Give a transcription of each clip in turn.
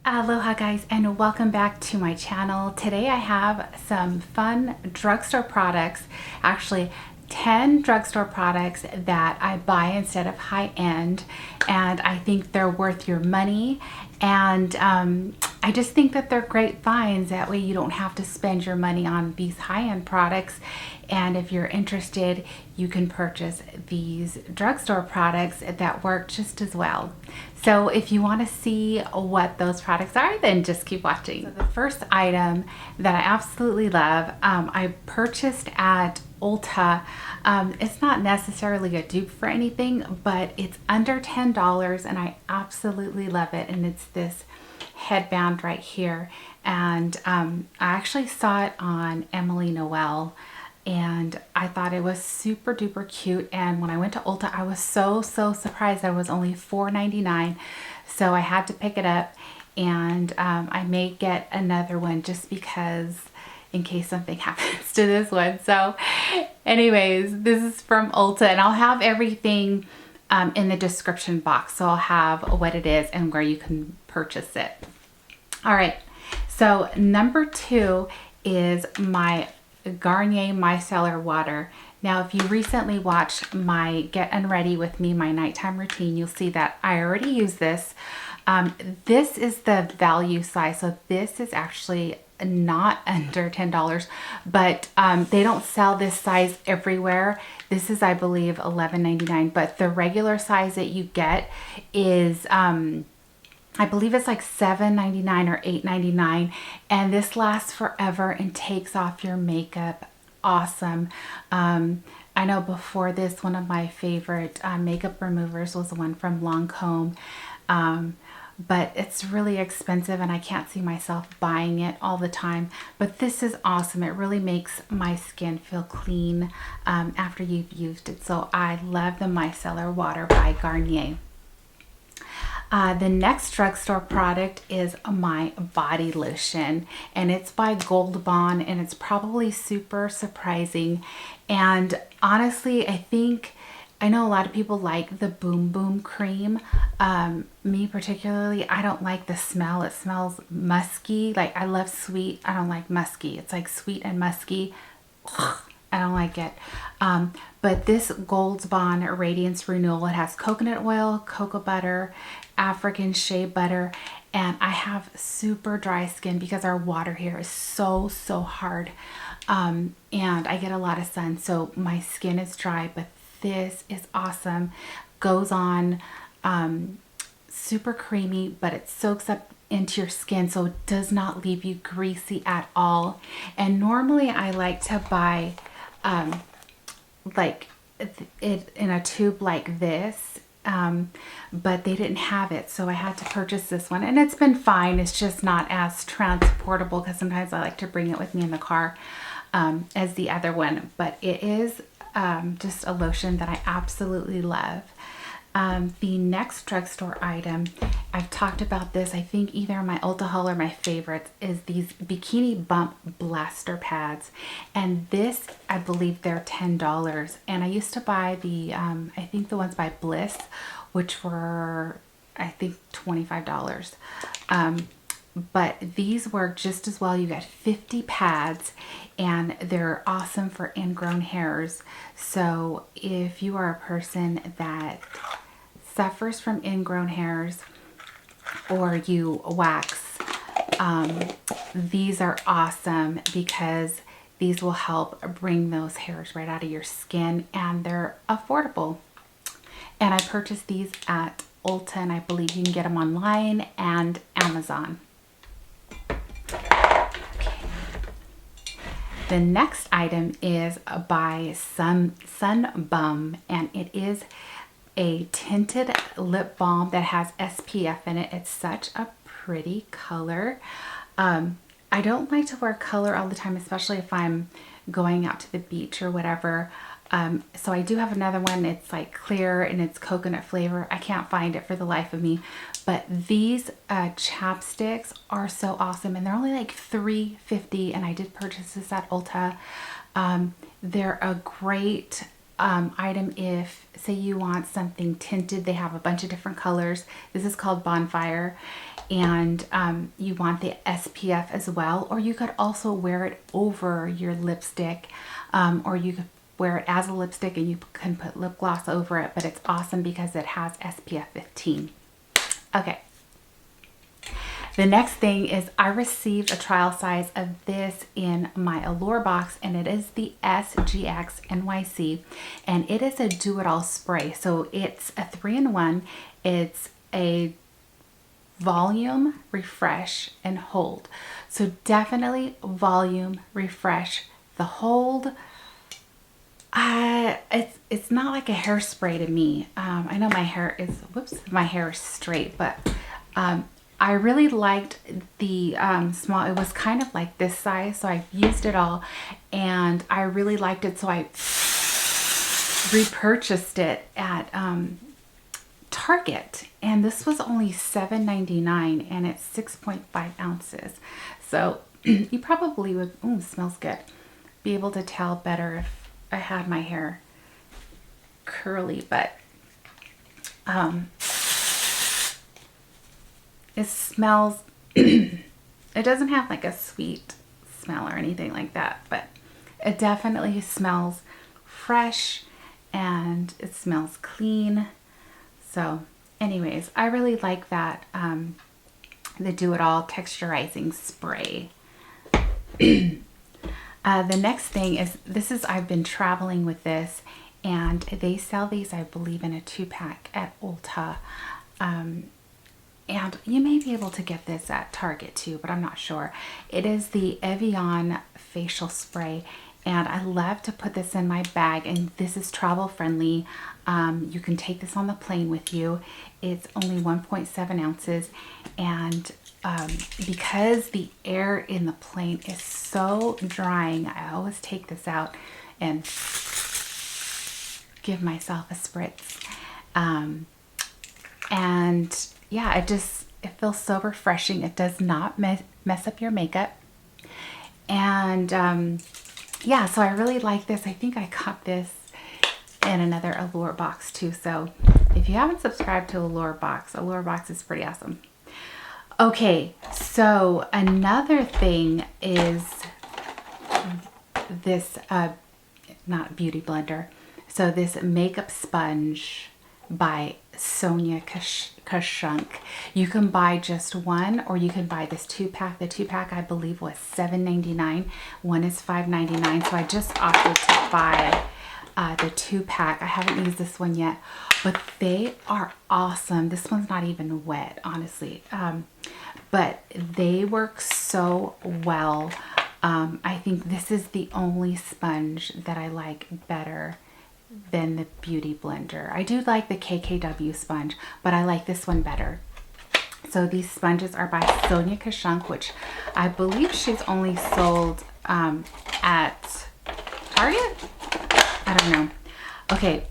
Aloha guys, and welcome back to my channel. Today I have some fun drugstore products, actually 10 drugstore products that I buy instead of high-end, and I think they're worth your money. And I just think that they're great finds. That way you don't have to spend your money on these high-end products. And if you're interested, you can purchase these drugstore products that work just as well. So if you want to see what those products are, then just keep watching. So the first item that I absolutely love, I purchased at Ulta. It's not necessarily a dupe for anything, but it's under $10 and I absolutely love it. And it's this headband right here. And I actually saw it on Emily Noel, and I thought it was super duper cute. And when I went to Ulta, I was so surprised that it was only $4.99. So I had to pick it up, and I may get another one just because in case something happens to this one. So anyways, this is from Ulta, and I'll have everything in the description box. So I'll have what it is and where you can purchase it. All right, so number 2 is my Garnier Micellar water. Now, if you recently watched my Get Unready with Me, my nighttime routine, you'll see that I already use this. This is the value size, so this is actually not under $10, but they don't sell this size everywhere. This is, I believe, $11.99, but the regular size that you get is I believe it's like $7.99 or $8.99, and this lasts forever and takes off your makeup. Awesome. I know before this, one of my favorite makeup removers was the one from Lancome, but it's really expensive and I can't see myself buying it all the time. But this is awesome. It really makes my skin feel clean after you've used it. So I love the Micellar water by Garnier. The next drugstore product is my body lotion, and it's by Gold Bond, and it's probably super surprising. And honestly, I know a lot of people like the Boom Boom cream. Me particularly, I don't like the smell. It smells musky. Like, I love sweet. I don't like musky. It's like sweet and musky. I don't like it. But this Gold Bond Radiance Renewal, it has coconut oil, cocoa butter, African shea butter, and I have super dry skin because our water here is so hard, and I get a lot of sun, so my skin is dry. But this is awesome. Goes on super creamy, but it soaks up into your skin, so it does not leave you greasy at all. And normally I like to buy like it in a tube like this, but they didn't have it, so I had to purchase this one, and it's been fine. It's just not as transportable because sometimes I like to bring it with me in the car as the other one, but it is just a lotion that I absolutely love. The next drugstore item, I've talked about this, I think either in my Ulta haul or my favorites, is these Bikini Bump Blaster Pads. And this, I believe they're $10. And I used to buy the, I think the ones by Bliss, which were, I think, $25. But these work just as well. You get 50 pads, and they're awesome for ingrown hairs. So if you are a person that suffers from ingrown hairs or you wax, these are awesome because these will help bring those hairs right out of your skin, and they're affordable. And I purchased these at Ulta, and I believe you can get them online and Amazon. The next item is by Sun Bum, and it is a tinted lip balm that has SPF in it. It's such a pretty color. I don't like to wear color all the time, especially if I'm going out to the beach or whatever. So I do have another one. It's like clear and it's coconut flavor. I can't find it for the life of me. But these chapsticks are so awesome, and they're only like $3.50, and I did purchase this at Ulta. They're a great item if, say you want something tinted. They have a bunch of different colors. This is called Bonfire. And you want the SPF as well. Or you could also wear it over your lipstick. Or you could wear it as a lipstick and you can put lip gloss over it. But it's awesome because it has SPF 15. Okay. The next thing is I received a trial size of this in my Allure box, and it is the SGX NYC, and it is a do-it-all spray. So it's a 3-in-1. It's a volume, refresh, and hold. So definitely volume, refresh. The hold, it's not like a hairspray to me. I know my hair is, my hair is straight, but I really liked the small, it was kind of like this size, so I used it all, and I really liked it, so I repurchased it at Target, and this was only $7.99, and it's 6.5 ounces. So you probably would, smells good, be able to tell better if I had my hair curly, but it smells, it doesn't have like a sweet smell or anything like that, but it definitely smells fresh and it smells clean. So anyways, I really like that, the Do-It-All texturizing spray. The next thing is, I've been traveling with this, and they sell these, I believe, in a 2-pack at Ulta. And you may be able to get this at Target too, but I'm not sure. It is the Evian Facial Spray, and I love to put this in my bag, and this is travel friendly. You can take this on the plane with you. It's only 1.7 ounces, and because the air in the plane is so drying, I always take this out and give myself a spritz. And yeah, it feels so refreshing. It does not mess up your makeup. And yeah, so I really like this. I think I got this in another Allure box too. So if you haven't subscribed to Allure box is pretty awesome. Okay, so another thing is this, not beauty blender. So this makeup sponge by Sonia Kashunk. You can buy just one, or you can buy this 2-pack. The 2-pack I believe was $7.99. One is $5.99. So I just opted to buy the 2-pack. I haven't used this one yet, but they are awesome. This one's not even wet, honestly, but they work so well. I think this is the only sponge that I like better than the Beauty Blender. I do like the KKW sponge, but I like this one better. So these sponges are by Sonia Kashunk, which I believe she's only sold at Target? I don't know. Okay,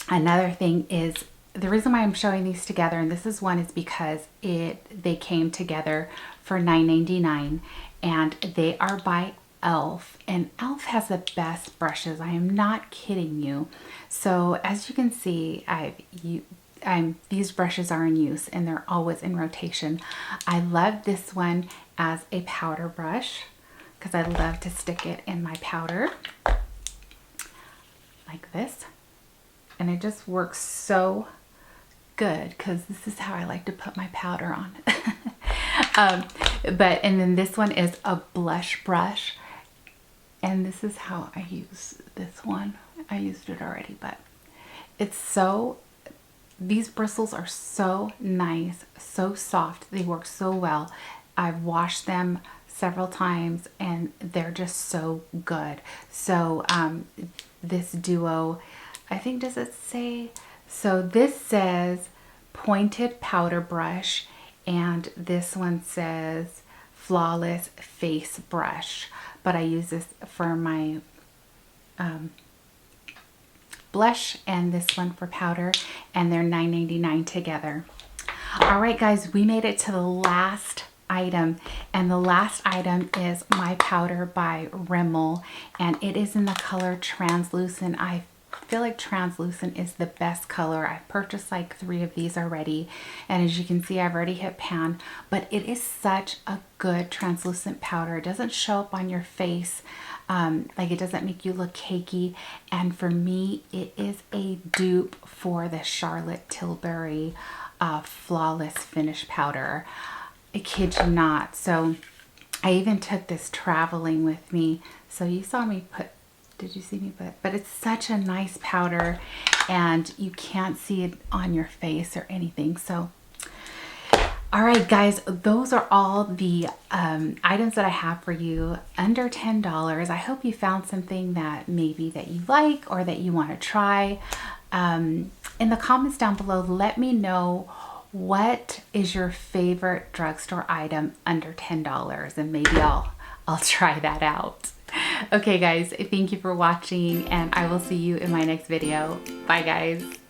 another thing is, the reason why I'm showing these together, and this is one, is because they came together for $9.99, and they are by Elf, and Elf has the best brushes. I am not kidding you. So as you can see, these brushes are in use, and they're always in rotation. I love this one as a powder brush because I love to stick it in my powder like this, and it just works so good because this is how I like to put my powder on. And then this one is a blush brush, and this is how I use this one. I used it already, but it's so, these bristles are so nice, so soft. They work so well. I've washed them several times and they're just so good. So this duo, I think, does it say? So this says pointed powder brush, and this one says flawless face brush. But I use this for my blush and this one for powder, and they're $9.99 together. All right, guys, we made it to the last item, and the last item is my powder by Rimmel, and it is in the color Translucent. I feel like translucent is the best color. I've purchased like 3 of these already, and as you can see, I've already hit pan, but it is such a good translucent powder. It doesn't show up on your face, like it doesn't make you look cakey, and for me, it is a dupe for the Charlotte Tilbury Flawless Finish Powder. I kid you not. So I even took this traveling with me. So you saw me put, did you see me put, but it's such a nice powder and you can't see it on your face or anything. So, all right, guys, those are all the items that I have for you under $10. I hope you found something that maybe that you like or that you want to try. In the comments down below, let me know what is your favorite drugstore item under $10, and maybe I'll try that out. Okay guys, thank you for watching, and I will see you in my next video. Bye guys.